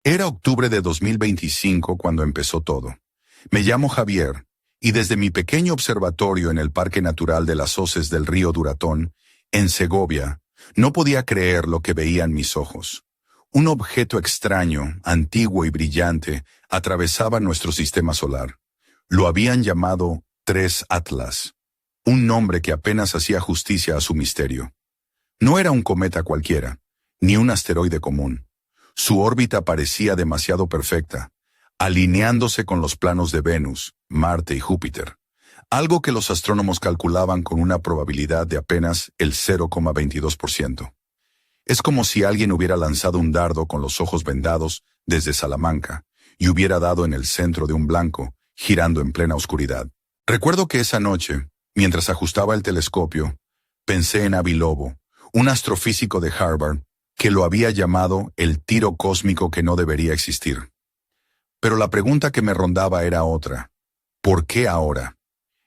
Era octubre de 2025 cuando empezó todo. Me llamo Javier, y desde mi pequeño observatorio en el Parque Natural de las Hoces del río Duratón, en Segovia, no podía creer lo que veían mis ojos. Un objeto extraño, antiguo y brillante, atravesaba nuestro sistema solar. Lo habían llamado 3 Atlas, un nombre que apenas hacía justicia a su misterio. No era un cometa cualquiera, ni un asteroide común. Su órbita parecía demasiado perfecta, alineándose con los planos de Venus, Marte y Júpiter, algo que los astrónomos calculaban con una probabilidad de apenas el 0,22%. Es como si alguien hubiera lanzado un dardo con los ojos vendados desde Salamanca y hubiera dado en el centro de un blanco, girando en plena oscuridad. Recuerdo que esa noche, mientras ajustaba el telescopio, pensé en Avi Lobo, un astrofísico de Harvard, que lo había llamado el tiro cósmico que no debería existir. Pero la pregunta que me rondaba era otra. ¿Por qué ahora?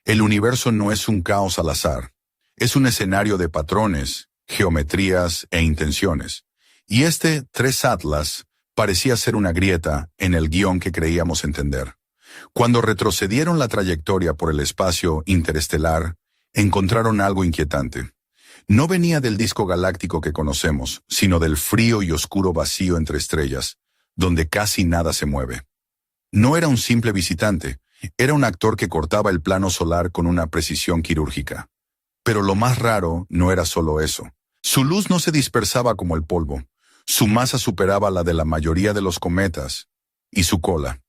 El universo no es un caos al azar. Es un escenario de patrones, geometrías e intenciones. Y este 3 Atlas parecía ser una grieta en el guión que creíamos entender. Cuando retrocedieron la trayectoria por el espacio interestelar, encontraron algo inquietante. No venía del disco galáctico que conocemos, sino del frío y oscuro vacío entre estrellas, donde casi nada se mueve. No era un simple visitante, era un actor que cortaba el plano solar con una precisión quirúrgica. Pero lo más raro no era solo eso. Su luz no se dispersaba como el polvo. Su masa superaba la de la mayoría de los cometas. Y su cola.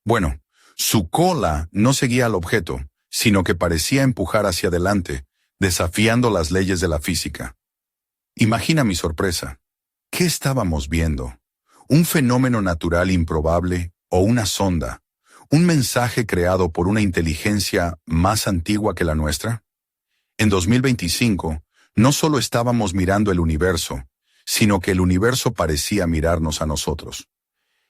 Bueno, su cola no seguía al objeto, sino que parecía empujar hacia adelante, desafiando las leyes de la física. Imagina mi sorpresa. ¿Qué estábamos viendo? ¿Un fenómeno natural improbable o una sonda? ¿Un mensaje creado por una inteligencia más antigua que la nuestra? En 2025, no solo estábamos mirando el universo, sino que el universo parecía mirarnos a nosotros.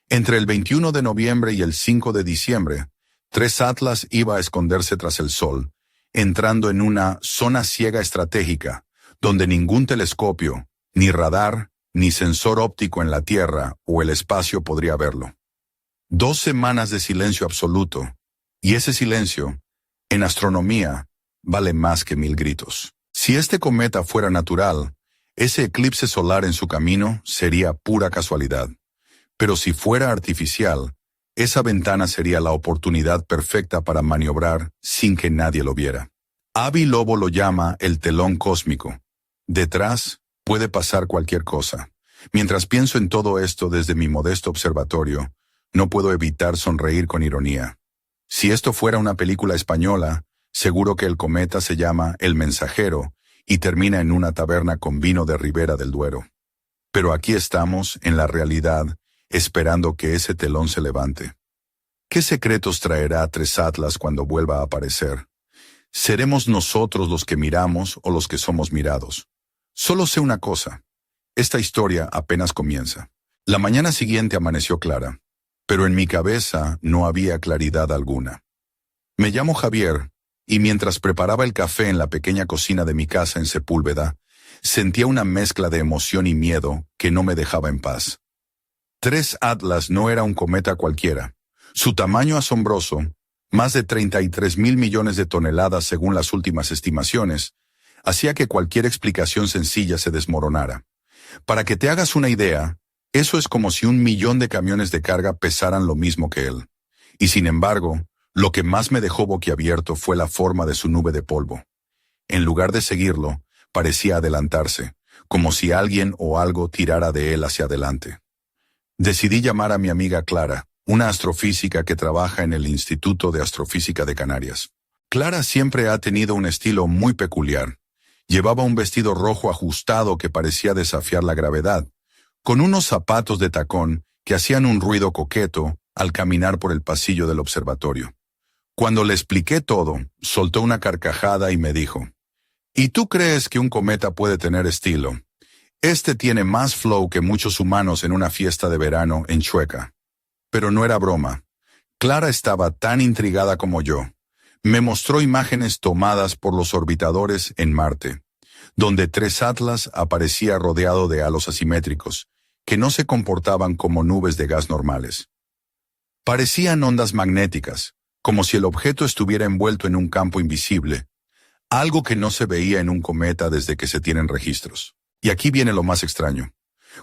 Entre el 21 de noviembre y el 5 de diciembre, 3 Atlas iba a esconderse tras el Sol, entrando en una zona ciega estratégica, donde ningún telescopio, ni radar, ni sensor óptico en la Tierra o el espacio podría verlo. 2 semanas de silencio absoluto, y ese silencio, en astronomía, vale más que 1000 gritos. Si este cometa fuera natural, ese eclipse solar en su camino sería pura casualidad. Pero si fuera artificial, esa ventana sería la oportunidad perfecta para maniobrar sin que nadie lo viera. Avi Lobo lo llama el telón cósmico. Detrás puede pasar cualquier cosa. Mientras pienso en todo esto desde mi modesto observatorio, no puedo evitar sonreír con ironía. Si esto fuera una película española, seguro que el cometa se llama El Mensajero y termina en una taberna con vino de Ribera del Duero. Pero aquí estamos, en la realidad, esperando que ese telón se levante. ¿Qué secretos traerá 3 Atlas cuando vuelva a aparecer? ¿Seremos nosotros los que miramos o los que somos mirados? Solo sé una cosa. Esta historia apenas comienza. La mañana siguiente amaneció clara, pero en mi cabeza no había claridad alguna. Me llamo Javier, y mientras preparaba el café en la pequeña cocina de mi casa en Sepúlveda, sentía una mezcla de emoción y miedo que no me dejaba en paz. 3 Atlas no era un cometa cualquiera. Su tamaño asombroso, más de 33,000 millones de toneladas según las últimas estimaciones, hacía que cualquier explicación sencilla se desmoronara. Para que te hagas una idea, eso es como si 1,000,000 de camiones de carga pesaran lo mismo que él. Y sin embargo, lo que más me dejó boquiabierto fue la forma de su nube de polvo. En lugar de seguirlo, parecía adelantarse, como si alguien o algo tirara de él hacia adelante. Decidí llamar a mi amiga Clara, una astrofísica que trabaja en el Instituto de Astrofísica de Canarias. Clara siempre ha tenido un estilo muy peculiar. Llevaba un vestido rojo ajustado que parecía desafiar la gravedad, con unos zapatos de tacón que hacían un ruido coqueto al caminar por el pasillo del observatorio. Cuando le expliqué todo, soltó una carcajada y me dijo, ¿y tú crees que un cometa puede tener estilo? Este tiene más flow que muchos humanos en una fiesta de verano en Chueca. Pero no era broma. Clara estaba tan intrigada como yo. Me mostró imágenes tomadas por los orbitadores en Marte, donde 3 Atlas aparecía rodeado de halos asimétricos, que no se comportaban como nubes de gas normales. Parecían ondas magnéticas, como si el objeto estuviera envuelto en un campo invisible, algo que no se veía en un cometa desde que se tienen registros. Y aquí viene lo más extraño.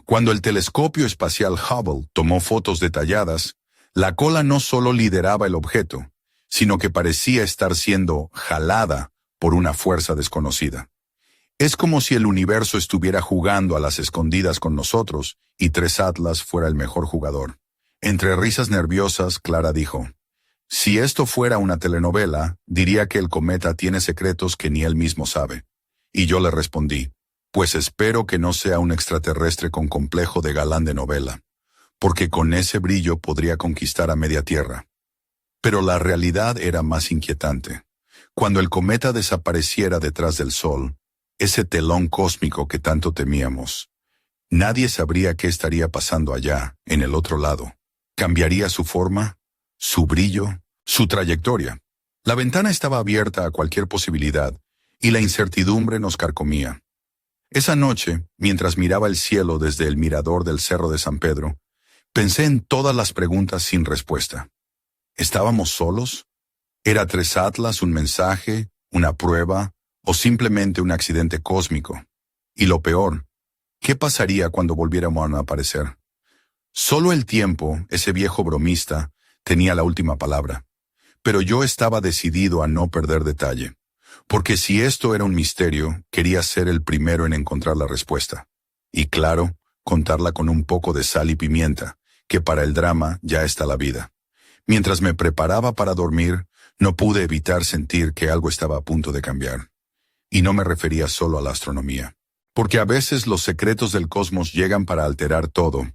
Cuando el telescopio espacial Hubble tomó fotos detalladas, la cola no solo lideraba el objeto, sino que parecía estar siendo jalada por una fuerza desconocida. Es como si el universo estuviera jugando a las escondidas con nosotros y Tres Atlas fuera el mejor jugador. Entre risas nerviosas, Clara dijo: si esto fuera una telenovela, diría que el cometa tiene secretos que ni él mismo sabe. Y yo le respondí: pues espero que no sea un extraterrestre con complejo de galán de novela, porque con ese brillo podría conquistar a media tierra. Pero la realidad era más inquietante. Cuando el cometa desapareciera detrás del Sol, ese telón cósmico que tanto temíamos, nadie sabría qué estaría pasando allá, en el otro lado. ¿Cambiaría su forma, su brillo, su trayectoria? La ventana estaba abierta a cualquier posibilidad, y la incertidumbre nos carcomía. Esa noche, mientras miraba el cielo desde el mirador del Cerro de San Pedro, pensé en todas las preguntas sin respuesta. ¿Estábamos solos? ¿Era Tres Atlas un mensaje, una prueba, o simplemente un accidente cósmico? Y lo peor, ¿qué pasaría cuando volviéramos a aparecer? Solo el tiempo, ese viejo bromista, tenía la última palabra. Pero yo estaba decidido a no perder detalle, porque si esto era un misterio, quería ser el primero en encontrar la respuesta. Y claro, contarla con un poco de sal y pimienta, que para el drama ya está la vida. Mientras me preparaba para dormir, no pude evitar sentir que algo estaba a punto de cambiar. Y no me refería solo a la astronomía. Porque a veces los secretos del cosmos llegan para alterar todo,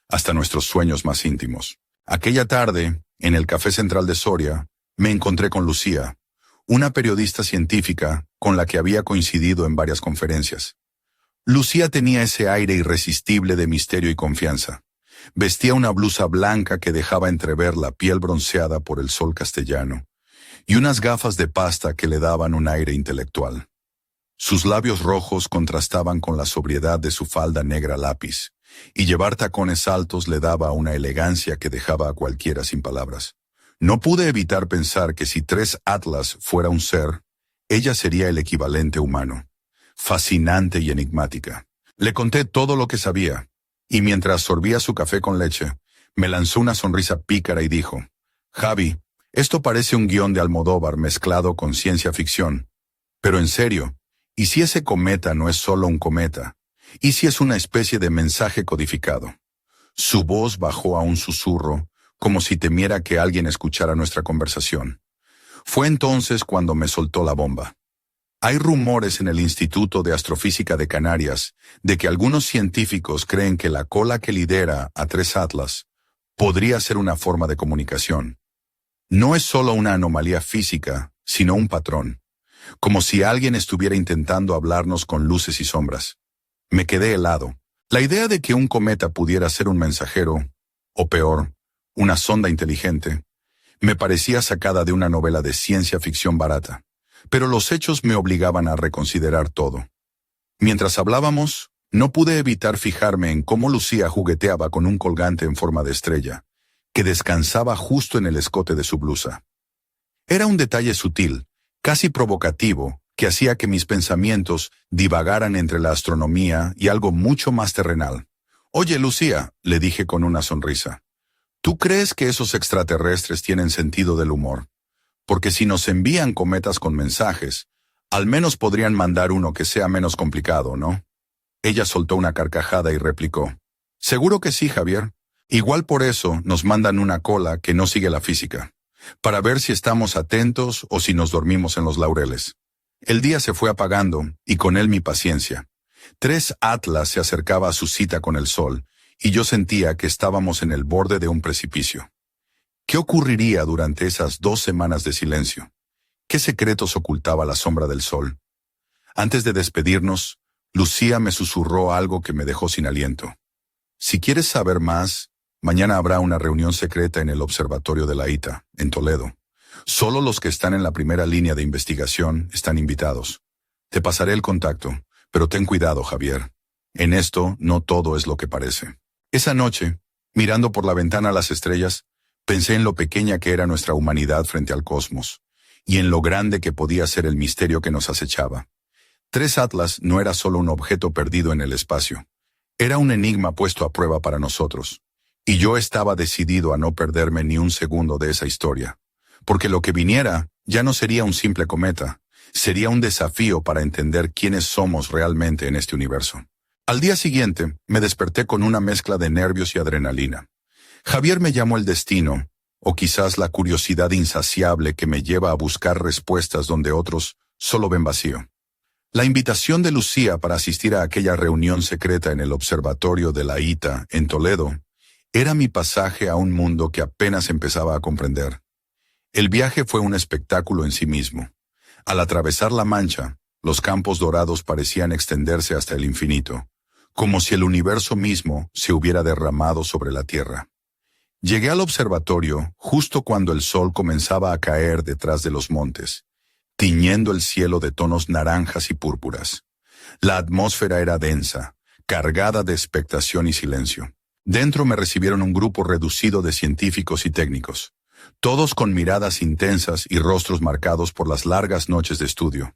hasta nuestros sueños más íntimos. Aquella tarde, en el Café Central de Soria, me encontré con Lucía, una periodista científica con la que había coincidido en varias conferencias. Lucía tenía ese aire irresistible de misterio y confianza. Vestía una blusa blanca que dejaba entrever la piel bronceada por el sol castellano, y unas gafas de pasta que le daban un aire intelectual. Sus labios rojos contrastaban con la sobriedad de su falda negra lápiz, y llevar tacones altos le daba una elegancia que dejaba a cualquiera sin palabras. No pude evitar pensar que si Tres Atlas fuera un ser, ella sería el equivalente humano, fascinante y enigmática. Le conté todo lo que sabía, y mientras sorbía su café con leche, me lanzó una sonrisa pícara y dijo: Javi, esto parece un guión de Almodóvar mezclado con ciencia ficción. Pero en serio, ¿y si ese cometa no es solo un cometa? ¿Y si es una especie de mensaje codificado? Su voz bajó a un susurro, como si temiera que alguien escuchara nuestra conversación. Fue entonces cuando me soltó la bomba. Hay rumores en el Instituto de Astrofísica de Canarias de que algunos científicos creen que la cola que lidera a Tres Atlas podría ser una forma de comunicación. No es solo una anomalía física, sino un patrón, como si alguien estuviera intentando hablarnos con luces y sombras. Me quedé helado. La idea de que un cometa pudiera ser un mensajero, o peor, una sonda inteligente, me parecía sacada de una novela de ciencia ficción barata. Pero los hechos me obligaban a reconsiderar todo. Mientras hablábamos, no pude evitar fijarme en cómo Lucía jugueteaba con un colgante en forma de estrella, que descansaba justo en el escote de su blusa. Era un detalle sutil, casi provocativo, que hacía que mis pensamientos divagaran entre la astronomía y algo mucho más terrenal. «Oye, Lucía», le dije con una sonrisa, «¿tú crees que esos extraterrestres tienen sentido del humor? Porque si nos envían cometas con mensajes, al menos podrían mandar uno que sea menos complicado, ¿no?» Ella soltó una carcajada y replicó: «Seguro que sí, Javier. Igual por eso nos mandan una cola que no sigue la física, para ver si estamos atentos o si nos dormimos en los laureles». El día se fue apagando, y con él mi paciencia. Tres Atlas se acercaba a su cita con el sol, y yo sentía que estábamos en el borde de un precipicio. ¿Qué ocurriría durante esas 2 semanas de silencio? ¿Qué secretos ocultaba la sombra del sol? Antes de despedirnos, Lucía me susurró algo que me dejó sin aliento. «Si quieres saber más, mañana habrá una reunión secreta en el Observatorio de la ITA, en Toledo. Solo los que están en la primera línea de investigación están invitados. Te pasaré el contacto, pero ten cuidado, Javier. En esto no todo es lo que parece». Esa noche, mirando por la ventana a las estrellas, pensé en lo pequeña que era nuestra humanidad frente al cosmos, y en lo grande que podía ser el misterio que nos acechaba. 3 Atlas no era solo un objeto perdido en el espacio. Era un enigma puesto a prueba para nosotros. Y yo estaba decidido a no perderme ni un segundo de esa historia. Porque lo que viniera ya no sería un simple cometa, sería un desafío para entender quiénes somos realmente en este universo. Al día siguiente, me desperté con una mezcla de nervios y adrenalina. Javier me llamó el destino, o quizás la curiosidad insaciable que me lleva a buscar respuestas donde otros solo ven vacío. La invitación de Lucía para asistir a aquella reunión secreta en el observatorio de la ITA, en Toledo, era mi pasaje a un mundo que apenas empezaba a comprender. El viaje fue un espectáculo en sí mismo. Al atravesar la Mancha, los campos dorados parecían extenderse hasta el infinito, como si el universo mismo se hubiera derramado sobre la Tierra. Llegué al observatorio justo cuando el sol comenzaba a caer detrás de los montes, tiñendo el cielo de tonos naranjas y púrpuras. La atmósfera era densa, cargada de expectación y silencio. Dentro me recibieron un grupo reducido de científicos y técnicos, todos con miradas intensas y rostros marcados por las largas noches de estudio.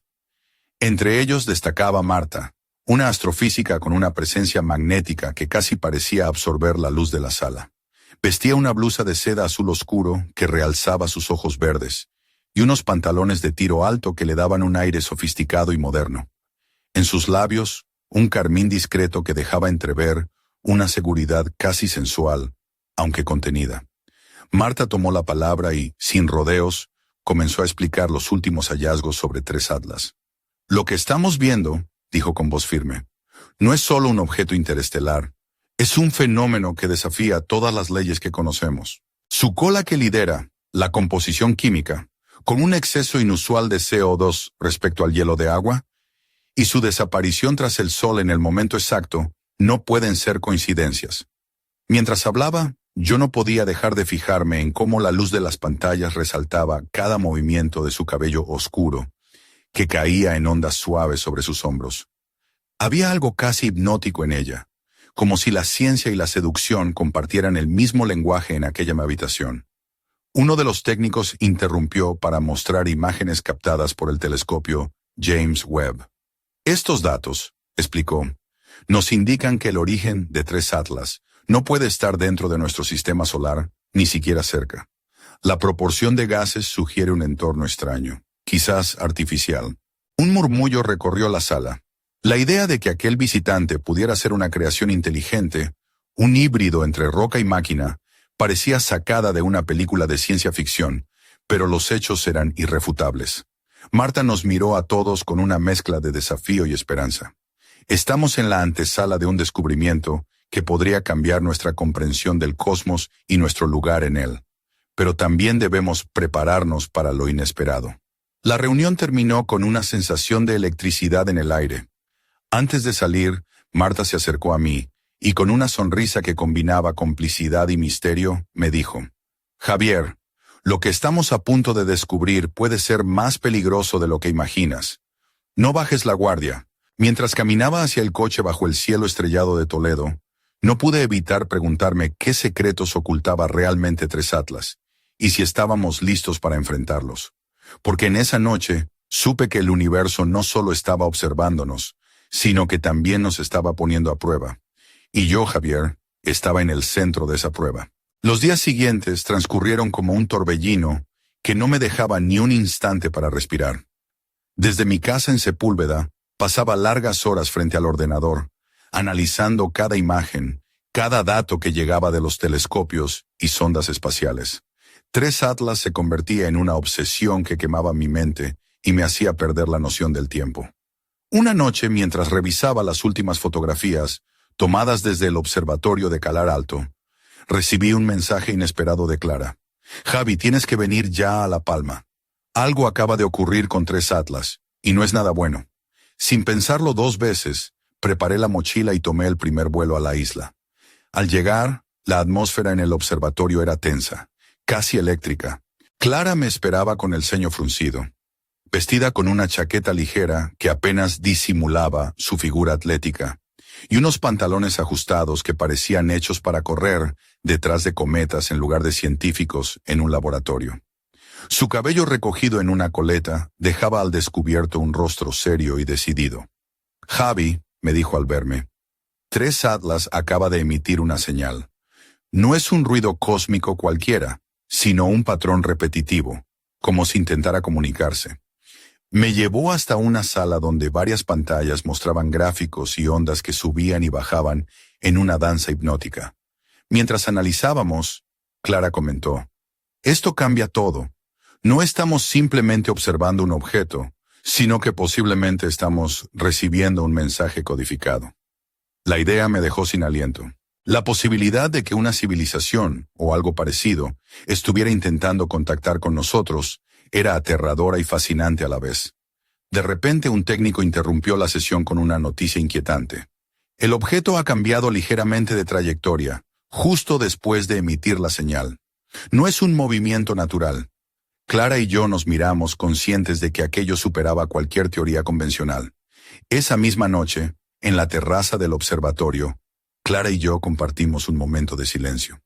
Entre ellos destacaba Marta, una astrofísica con una presencia magnética que casi parecía absorber la luz de la sala. Vestía una blusa de seda azul oscuro que realzaba sus ojos verdes, y unos pantalones de tiro alto que le daban un aire sofisticado y moderno. En sus labios, un carmín discreto que dejaba entrever una seguridad casi sensual, aunque contenida. Marta tomó la palabra y, sin rodeos, comenzó a explicar los últimos hallazgos sobre 3 Atlas. Lo que estamos viendo, dijo con voz firme, no es solo un objeto interestelar, es un fenómeno que desafía todas las leyes que conocemos. Su cola que lidera, la composición química, con un exceso inusual de CO2 respecto al hielo de agua, y su desaparición tras el sol en el momento exacto, no pueden ser coincidencias. Mientras hablaba, yo no podía dejar de fijarme en cómo la luz de las pantallas resaltaba cada movimiento de su cabello oscuro, que caía en ondas suaves sobre sus hombros. Había algo casi hipnótico en ella, como si la ciencia y la seducción compartieran el mismo lenguaje en aquella habitación. Uno de los técnicos interrumpió para mostrar imágenes captadas por el telescopio James Webb. Estos datos, explicó, nos indican que el origen de 3 Atlas no puede estar dentro de nuestro sistema solar, ni siquiera cerca. La proporción de gases sugiere un entorno extraño, quizás artificial. Un murmullo recorrió la sala. La idea de que aquel visitante pudiera ser una creación inteligente, un híbrido entre roca y máquina, parecía sacada de una película de ciencia ficción, pero los hechos eran irrefutables. Marta nos miró a todos con una mezcla de desafío y esperanza. Estamos en la antesala de un descubrimiento que podría cambiar nuestra comprensión del cosmos y nuestro lugar en él. Pero también debemos prepararnos para lo inesperado. La reunión terminó con una sensación de electricidad en el aire. Antes de salir, Marta se acercó a mí, y con una sonrisa que combinaba complicidad y misterio, me dijo, Javier, lo que estamos a punto de descubrir puede ser más peligroso de lo que imaginas. No bajes la guardia. Mientras caminaba hacia el coche bajo el cielo estrellado de Toledo, no pude evitar preguntarme qué secretos ocultaba realmente 3 Atlas, y si estábamos listos para enfrentarlos. Porque en esa noche supe que el universo no solo estaba observándonos, sino que también nos estaba poniendo a prueba. Y yo, Javier, estaba en el centro de esa prueba. Los días siguientes transcurrieron como un torbellino que no me dejaba ni un instante para respirar. Desde mi casa en Sepúlveda, pasaba largas horas frente al ordenador, analizando cada imagen, cada dato que llegaba de los telescopios y sondas espaciales. 3 Atlas se convertía en una obsesión que quemaba mi mente y me hacía perder la noción del tiempo. Una noche, mientras revisaba las últimas fotografías, tomadas desde el observatorio de Calar Alto, recibí un mensaje inesperado de Clara. Javi, tienes que venir ya a La Palma. Algo acaba de ocurrir con 3 Atlas, y no es nada bueno. Sin pensarlo 2 veces, preparé la mochila y tomé el primer vuelo a la isla. Al llegar, la atmósfera en el observatorio era tensa, casi eléctrica. Clara me esperaba con el ceño fruncido, vestida con una chaqueta ligera que apenas disimulaba su figura atlética, y unos pantalones ajustados que parecían hechos para correr detrás de cometas en lugar de científicos en un laboratorio. Su cabello recogido en una coleta dejaba al descubierto un rostro serio y decidido. «Javi», me dijo al verme, «3 Atlas acaba de emitir una señal. No es un ruido cósmico cualquiera, sino un patrón repetitivo, como si intentara comunicarse». Me llevó hasta una sala donde varias pantallas mostraban gráficos y ondas que subían y bajaban en una danza hipnótica. Mientras analizábamos, Clara comentó, «Esto cambia todo. No estamos simplemente observando un objeto, sino que posiblemente estamos recibiendo un mensaje codificado». La idea me dejó sin aliento. La posibilidad de que una civilización, o algo parecido, estuviera intentando contactar con nosotros, era aterradora y fascinante a la vez. De repente un técnico interrumpió la sesión con una noticia inquietante. El objeto ha cambiado ligeramente de trayectoria, justo después de emitir la señal. No es un movimiento natural. Clara y yo nos miramos conscientes de que aquello superaba cualquier teoría convencional. Esa misma noche, en la terraza del observatorio, Clara y yo compartimos un momento de silencio.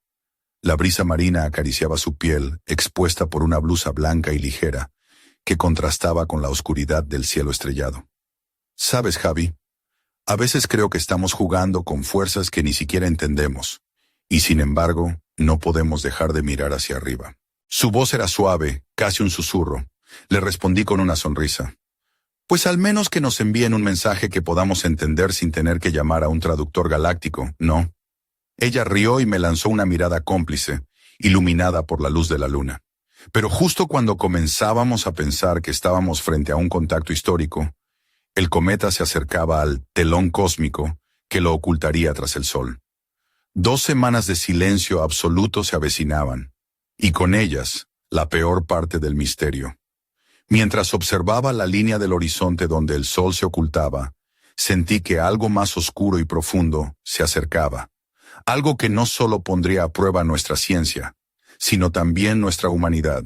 La brisa marina acariciaba su piel, expuesta por una blusa blanca y ligera, que contrastaba con la oscuridad del cielo estrellado. «¿Sabes, Javi? A veces creo que estamos jugando con fuerzas que ni siquiera entendemos, y sin embargo, no podemos dejar de mirar hacia arriba». Su voz era suave, casi un susurro. Le respondí con una sonrisa. «Pues al menos que nos envíen un mensaje que podamos entender sin tener que llamar a un traductor galáctico, ¿no?» Ella rió y me lanzó una mirada cómplice, iluminada por la luz de la luna. Pero justo cuando comenzábamos a pensar que estábamos frente a un contacto histórico, el cometa se acercaba al telón cósmico que lo ocultaría tras el sol. 2 semanas de silencio absoluto se avecinaban, y con ellas, la peor parte del misterio. Mientras observaba la línea del horizonte donde el sol se ocultaba, sentí que algo más oscuro y profundo se acercaba. Algo que no solo pondría a prueba nuestra ciencia, sino también nuestra humanidad.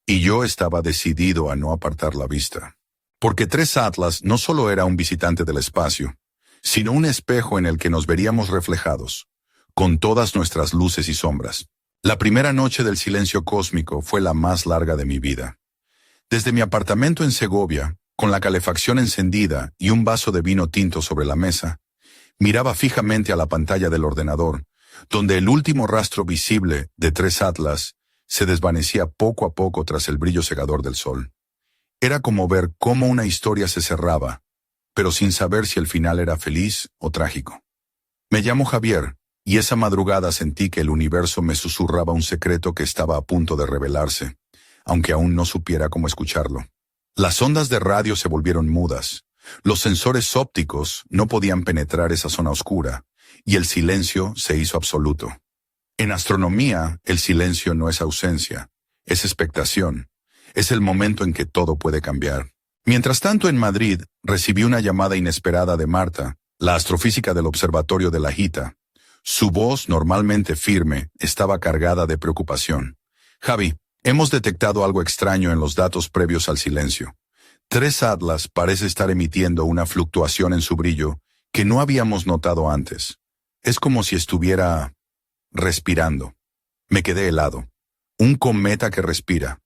Y yo estaba decidido a no apartar la vista. Porque 3 Atlas no solo era un visitante del espacio, sino un espejo en el que nos veríamos reflejados, con todas nuestras luces y sombras. La primera noche del silencio cósmico fue la más larga de mi vida. Desde mi apartamento en Segovia, con la calefacción encendida y un vaso de vino tinto sobre la mesa, miraba fijamente a la pantalla del ordenador, donde el último rastro visible de 3 Atlas se desvanecía poco a poco tras el brillo cegador del sol. Era como ver cómo una historia se cerraba, pero sin saber si el final era feliz o trágico. Me llamo Javier, y esa madrugada sentí que el universo me susurraba un secreto que estaba a punto de revelarse, aunque aún no supiera cómo escucharlo. Las ondas de radio se volvieron mudas. Los sensores ópticos no podían penetrar esa zona oscura, y el silencio se hizo absoluto. En astronomía, el silencio no es ausencia, es expectación. Es el momento en que todo puede cambiar. Mientras tanto, en Madrid, recibí una llamada inesperada de Marta, la astrofísica del observatorio de la JITA. Su voz, normalmente firme, estaba cargada de preocupación. «Javi, hemos detectado algo extraño en los datos previos al silencio. 3 Atlas parece estar emitiendo una fluctuación en su brillo que no habíamos notado antes. Es como si estuviera respirando». Me quedé helado. Un cometa que respira.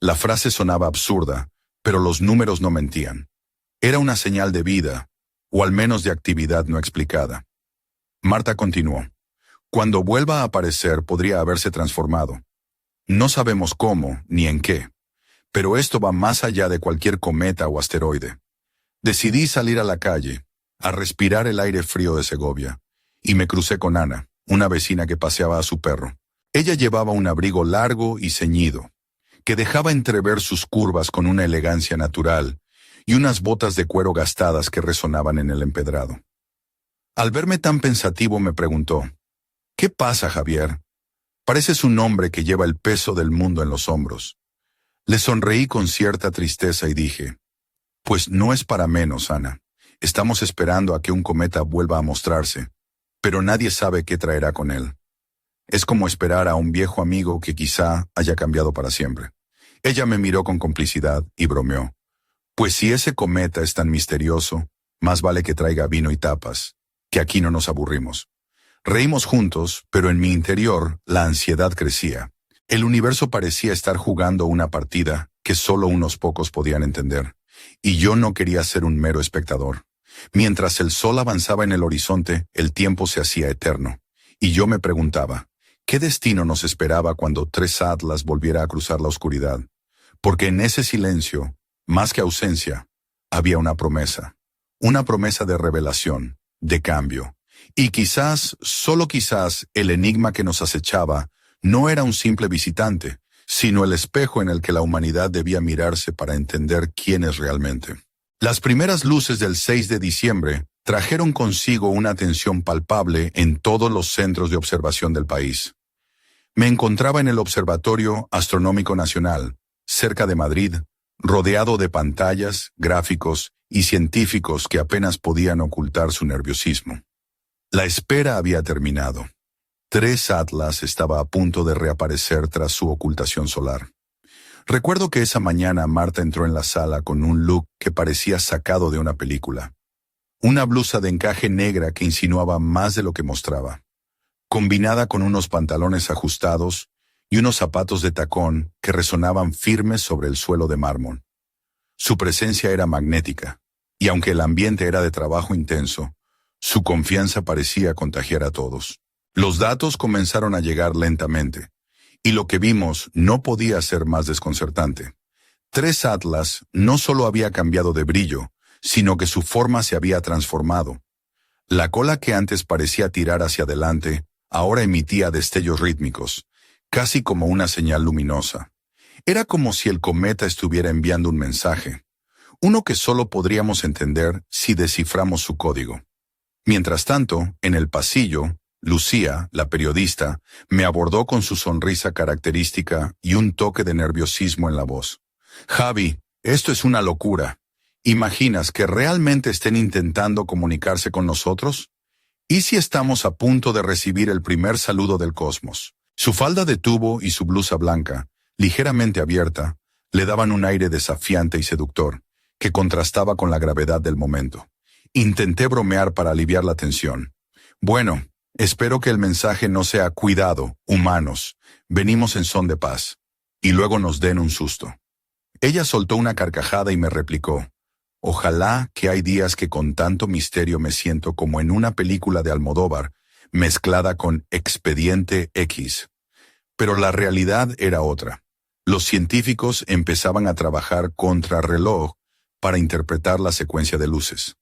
La frase sonaba absurda, pero los números no mentían. Era una señal de vida, o al menos de actividad no explicada. Marta continuó. «Cuando vuelva a aparecer podría haberse transformado. No sabemos cómo ni en qué. Pero esto va más allá de cualquier cometa o asteroide. Decidí salir a la calle, a respirar el aire frío de Segovia, y me crucé con Ana, una vecina que paseaba a su perro. Ella llevaba un abrigo largo y ceñido, que dejaba entrever sus curvas con una elegancia natural, y unas botas de cuero gastadas que resonaban en el empedrado. Al verme tan pensativo me preguntó, «¿Qué pasa, Javier? Pareces un hombre que lleva el peso del mundo en los hombros». Le sonreí con cierta tristeza y dije, «Pues no es para menos, Ana. Estamos esperando a que un cometa vuelva a mostrarse, pero nadie sabe qué traerá con él. Es como esperar a un viejo amigo que quizá haya cambiado para siempre». Ella me miró con complicidad y bromeó, «Pues si ese cometa es tan misterioso, más vale que traiga vino y tapas. que aquí no nos aburrimos. Reímos juntos, pero en mi interior la ansiedad crecía. El universo parecía estar jugando una partida que solo unos pocos podían entender, y yo no quería ser un mero espectador. Mientras el sol avanzaba en el horizonte, el tiempo se hacía eterno, y yo me preguntaba, ¿qué destino nos esperaba cuando Tres Atlas volviera a cruzar la oscuridad? Porque en ese silencio, más que ausencia, había una promesa de revelación, de cambio. Y quizás, solo quizás, el enigma que nos acechaba no era un simple visitante, sino el espejo en el que la humanidad debía mirarse para entender quién es realmente. Las primeras luces del 6 de diciembre trajeron consigo una tensión palpable en todos los centros de observación del país. Me encontraba en el Observatorio Astronómico Nacional, cerca de Madrid, rodeado de pantallas, gráficos y científicos que apenas podían ocultar su nerviosismo. La espera había terminado. Tres Atlas estaba a punto de reaparecer tras su ocultación solar. Recuerdo que esa mañana Marta entró en la sala con un look que parecía sacado de una película. Una blusa de encaje negra que insinuaba más de lo que mostraba, combinada con unos pantalones ajustados y unos zapatos de tacón que resonaban firmes sobre el suelo de mármol. Su presencia era magnética, y aunque el ambiente era de trabajo intenso, su confianza parecía contagiar a todos. Los datos comenzaron a llegar lentamente, y lo que vimos no podía ser más desconcertante. Tres Atlas no solo había cambiado de brillo, sino que su forma se había transformado. La cola que antes parecía tirar hacia adelante, ahora emitía destellos rítmicos, casi como una señal luminosa. Era como si el cometa estuviera enviando un mensaje, uno que solo podríamos entender si desciframos su código. Mientras tanto, en el pasillo, Lucía, la periodista, me abordó con su sonrisa característica y un toque de nerviosismo en la voz. «Javi, esto es una locura. ¿Imaginas que realmente estén intentando comunicarse con nosotros? ¿Y si estamos a punto de recibir el primer saludo del cosmos?» Su falda de tubo y su blusa blanca, ligeramente abierta, le daban un aire desafiante y seductor, que contrastaba con la gravedad del momento. Intenté bromear para aliviar la tensión. «Bueno, espero que el mensaje no sea cuidado, humanos, venimos en son de paz, y luego nos den un susto». Ella soltó una carcajada y me replicó, «Ojalá que hay días que con tanto misterio me siento como en una película de Almodóvar, mezclada con Expediente X». Pero la realidad era otra. Los científicos empezaban a trabajar contrarreloj para interpretar la secuencia de luces.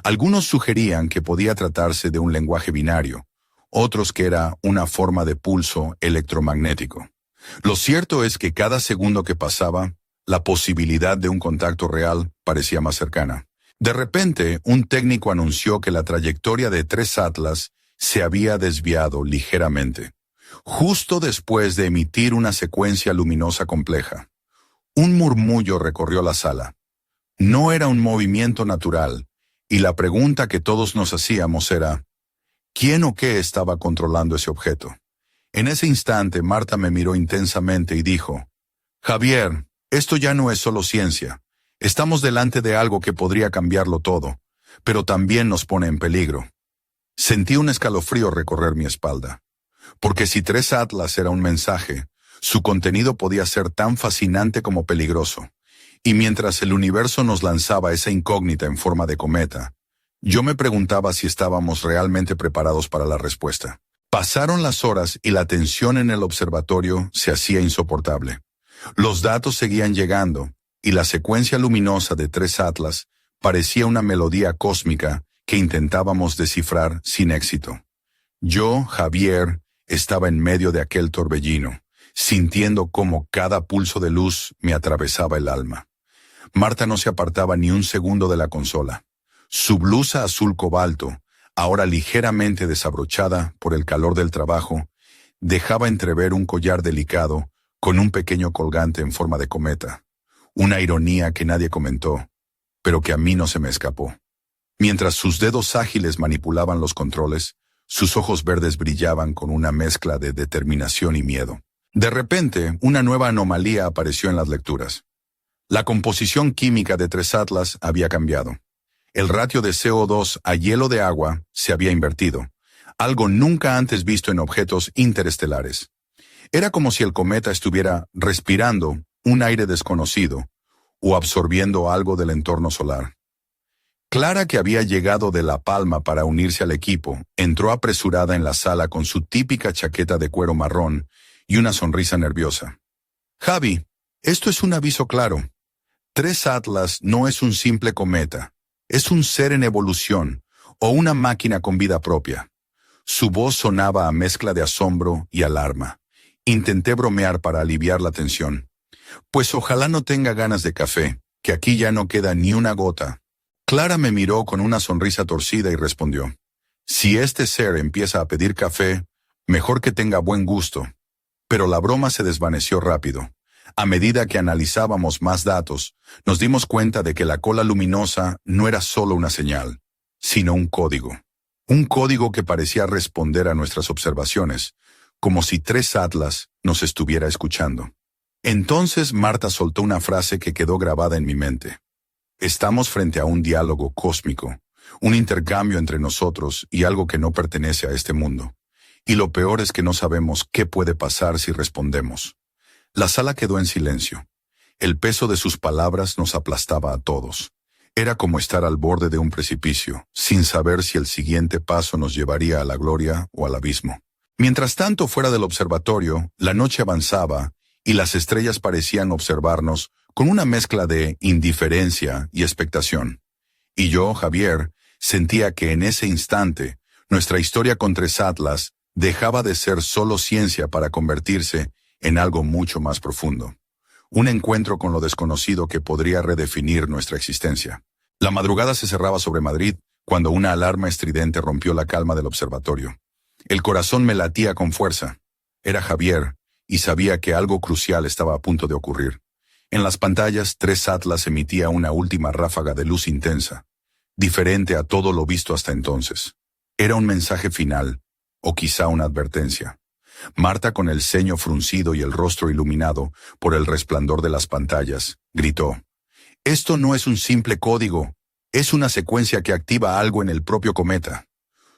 Algunos sugerían que podía tratarse de un lenguaje binario, otros que era una forma de pulso electromagnético. Lo cierto es que cada segundo que pasaba, la posibilidad de un contacto real parecía más cercana. De repente, un técnico anunció que la trayectoria de Tres Atlas se había desviado ligeramente, justo después de emitir una secuencia luminosa compleja. Un murmullo recorrió la sala. No era un movimiento natural, y la pregunta que todos nos hacíamos era, ¿quién o qué estaba controlando ese objeto? En ese instante, Marta me miró intensamente y dijo, «Javier, esto ya no es solo ciencia. Estamos delante de algo que podría cambiarlo todo, pero también nos pone en peligro». Sentí un escalofrío recorrer mi espalda. Porque si Tres Atlas era un mensaje, su contenido podía ser tan fascinante como peligroso. Y mientras el universo nos lanzaba esa incógnita en forma de cometa, yo me preguntaba si estábamos realmente preparados para la respuesta. Pasaron las horas y la tensión en el observatorio se hacía insoportable. Los datos seguían llegando, y la secuencia luminosa de Tres Atlas parecía una melodía cósmica que intentábamos descifrar sin éxito. Yo, Javier, estaba en medio de aquel torbellino, sintiendo cómo cada pulso de luz me atravesaba el alma. Marta no se apartaba ni un segundo de la consola. Su blusa azul cobalto, ahora ligeramente desabrochada por el calor del trabajo, dejaba entrever un collar delicado con un pequeño colgante en forma de cometa. Una ironía que nadie comentó, pero que a mí no se me escapó. Mientras sus dedos ágiles manipulaban los controles, sus ojos verdes brillaban con una mezcla de determinación y miedo. De repente, una nueva anomalía apareció en las lecturas. La composición química de Tres Atlas había cambiado. El ratio de CO2 a hielo de agua se había invertido, algo nunca antes visto en objetos interestelares. Era como si el cometa estuviera respirando un aire desconocido o absorbiendo algo del entorno solar. Clara, que había llegado de La Palma para unirse al equipo, entró apresurada en la sala con su típica chaqueta de cuero marrón y una sonrisa nerviosa. Javi, esto es un aviso claro. 3 Atlas no es un simple cometa, es un ser en evolución o una máquina con vida propia. Su voz sonaba a mezcla de asombro y alarma. Intenté bromear para aliviar la tensión. Pues ojalá no tenga ganas de café, que aquí ya no queda ni una gota. Clara me miró con una sonrisa torcida y respondió: si este ser empieza a pedir café, mejor que tenga buen gusto. Pero la broma se desvaneció rápido. A medida que analizábamos más datos, nos dimos cuenta de que la cola luminosa no era solo una señal, sino un código. Un código que parecía responder a nuestras observaciones, como si 3 Atlas nos estuviera escuchando. Entonces Marta soltó una frase que quedó grabada en mi mente. Estamos frente a un diálogo cósmico, un intercambio entre nosotros y algo que no pertenece a este mundo. Y lo peor es que no sabemos qué puede pasar si respondemos. La sala quedó en silencio. El peso de sus palabras nos aplastaba a todos. Era como estar al borde de un precipicio, sin saber si el siguiente paso nos llevaría a la gloria o al abismo. Mientras tanto, fuera del observatorio, la noche avanzaba y las estrellas parecían observarnos con una mezcla de indiferencia y expectación. Y yo, Javier, sentía que en ese instante, nuestra historia con 3 Atlas dejaba de ser solo ciencia para convertirse en algo mucho más profundo. Un encuentro con lo desconocido que podría redefinir nuestra existencia. La madrugada se cerraba sobre Madrid cuando una alarma estridente rompió la calma del observatorio. El corazón me latía con fuerza. Era Javier, y sabía que algo crucial estaba a punto de ocurrir. En las pantallas, 3 Atlas emitía una última ráfaga de luz intensa, diferente a todo lo visto hasta entonces. Era un mensaje final, o quizá una advertencia. Marta, con el ceño fruncido y el rostro iluminado por el resplandor de las pantallas, gritó: «Esto no es un simple código, es una secuencia que activa algo en el propio cometa».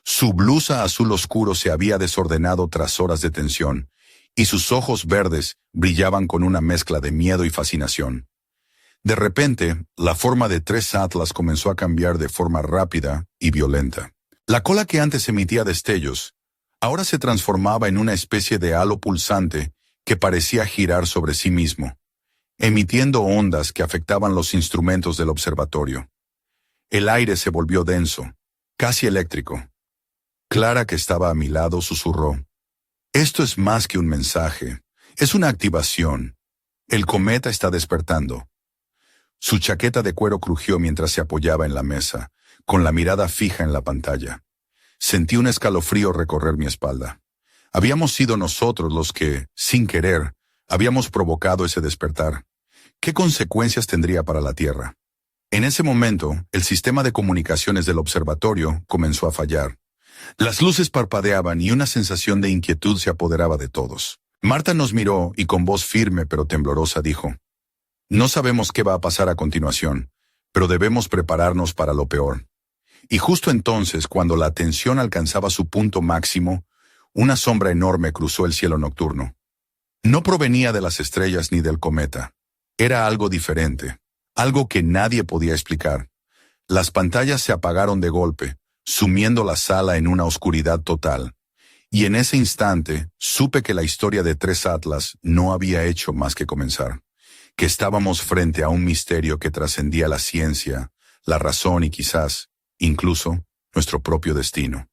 Su blusa azul oscuro se había desordenado tras horas de tensión, y sus ojos verdes brillaban con una mezcla de miedo y fascinación. De repente, la forma de 3 Atlas comenzó a cambiar de forma rápida y violenta. La cola que antes emitía destellos, ahora se transformaba en una especie de halo pulsante que parecía girar sobre sí mismo, emitiendo ondas que afectaban los instrumentos del observatorio. El aire se volvió denso, casi eléctrico. Clara, que estaba a mi lado, susurró: «Esto es más que un mensaje, es una activación. El cometa está despertando». Su chaqueta de cuero crujió mientras se apoyaba en la mesa, con la mirada fija en la pantalla. Sentí un escalofrío recorrer mi espalda. Habíamos sido nosotros los que, sin querer, habíamos provocado ese despertar. ¿Qué consecuencias tendría para la Tierra? En ese momento, el sistema de comunicaciones del observatorio comenzó a fallar. Las luces parpadeaban y una sensación de inquietud se apoderaba de todos. Marta nos miró y con voz firme pero temblorosa dijo: «No sabemos qué va a pasar a continuación, pero debemos prepararnos para lo peor». Y justo entonces, cuando la tensión alcanzaba su punto máximo, una sombra enorme cruzó el cielo nocturno. No provenía de las estrellas ni del cometa. Era algo diferente, algo que nadie podía explicar. Las pantallas se apagaron de golpe, sumiendo la sala en una oscuridad total. Y en ese instante supe que la historia de 3 Atlas no había hecho más que comenzar, que estábamos frente a un misterio que trascendía la ciencia, la razón y quizás, incluso, nuestro propio destino.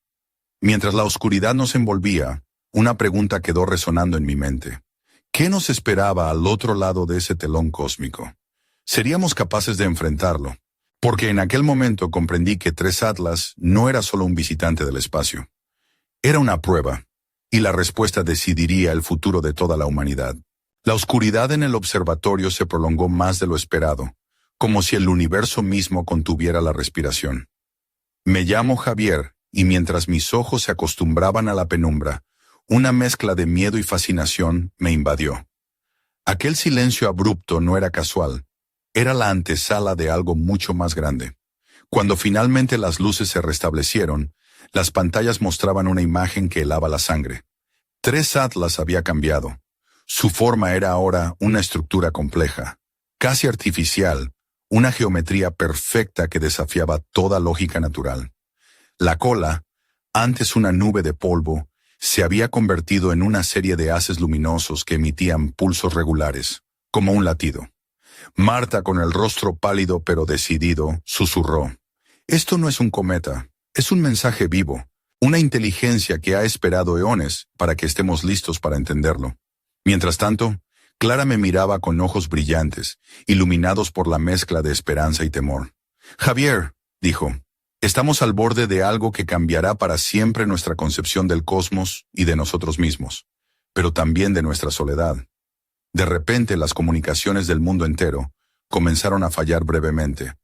Mientras la oscuridad nos envolvía, una pregunta quedó resonando en mi mente. ¿Qué nos esperaba al otro lado de ese telón cósmico? ¿Seríamos capaces de enfrentarlo? Porque en aquel momento comprendí que 3 Atlas no era solo un visitante del espacio. Era una prueba, y la respuesta decidiría el futuro de toda la humanidad. La oscuridad en el observatorio se prolongó más de lo esperado, como si el universo mismo contuviera la respiración. Me llamo Javier, y mientras mis ojos se acostumbraban a la penumbra, una mezcla de miedo y fascinación me invadió. Aquel silencio abrupto no era casual. Era la antesala de algo mucho más grande. Cuando finalmente las luces se restablecieron, las pantallas mostraban una imagen que helaba la sangre. 3 Atlas había cambiado. Su forma era ahora una estructura compleja, casi artificial, una geometría perfecta que desafiaba toda lógica natural. La cola, antes una nube de polvo, se había convertido en una serie de haces luminosos que emitían pulsos regulares, como un latido. Marta, con el rostro pálido pero decidido, susurró: «Esto no es un cometa, es un mensaje vivo, una inteligencia que ha esperado eones para que estemos listos para entenderlo». Mientras tanto, Clara me miraba con ojos brillantes, iluminados por la mezcla de esperanza y temor. «Javier», dijo, «estamos al borde de algo que cambiará para siempre nuestra concepción del cosmos y de nosotros mismos, pero también de nuestra soledad». De repente las comunicaciones del mundo entero comenzaron a fallar brevemente,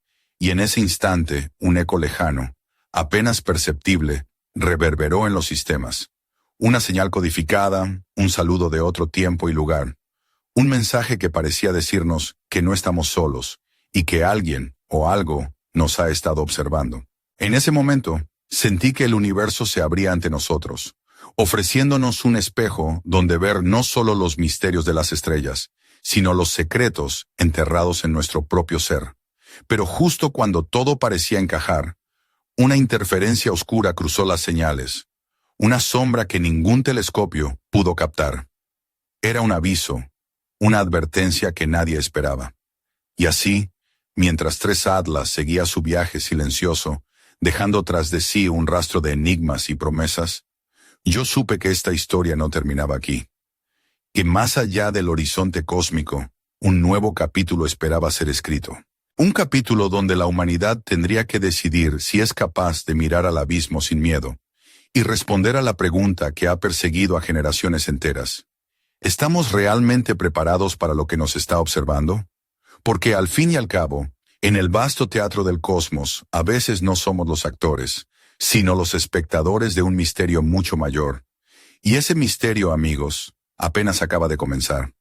y en ese instante un eco lejano, apenas perceptible, reverberó en los sistemas. Una señal codificada, un saludo de otro tiempo y lugar, un mensaje que parecía decirnos que no estamos solos y que alguien o algo nos ha estado observando. En ese momento, sentí que el universo se abría ante nosotros, ofreciéndonos un espejo donde ver no solo los misterios de las estrellas, sino los secretos enterrados en nuestro propio ser. Pero justo cuando todo parecía encajar, una interferencia oscura cruzó las señales, una sombra que ningún telescopio pudo captar. Era un aviso, una advertencia que nadie esperaba. Y así, mientras 3 Atlas seguía su viaje silencioso, dejando tras de sí un rastro de enigmas y promesas, yo supe que esta historia no terminaba aquí, que más allá del horizonte cósmico, un nuevo capítulo esperaba ser escrito. Un capítulo donde la humanidad tendría que decidir si es capaz de mirar al abismo sin miedo y responder a la pregunta que ha perseguido a generaciones enteras. ¿Estamos realmente preparados para lo que nos está observando? Porque al fin y al cabo, en el vasto teatro del cosmos, a veces no somos los actores, sino los espectadores de un misterio mucho mayor. Y ese misterio, amigos, apenas acaba de comenzar.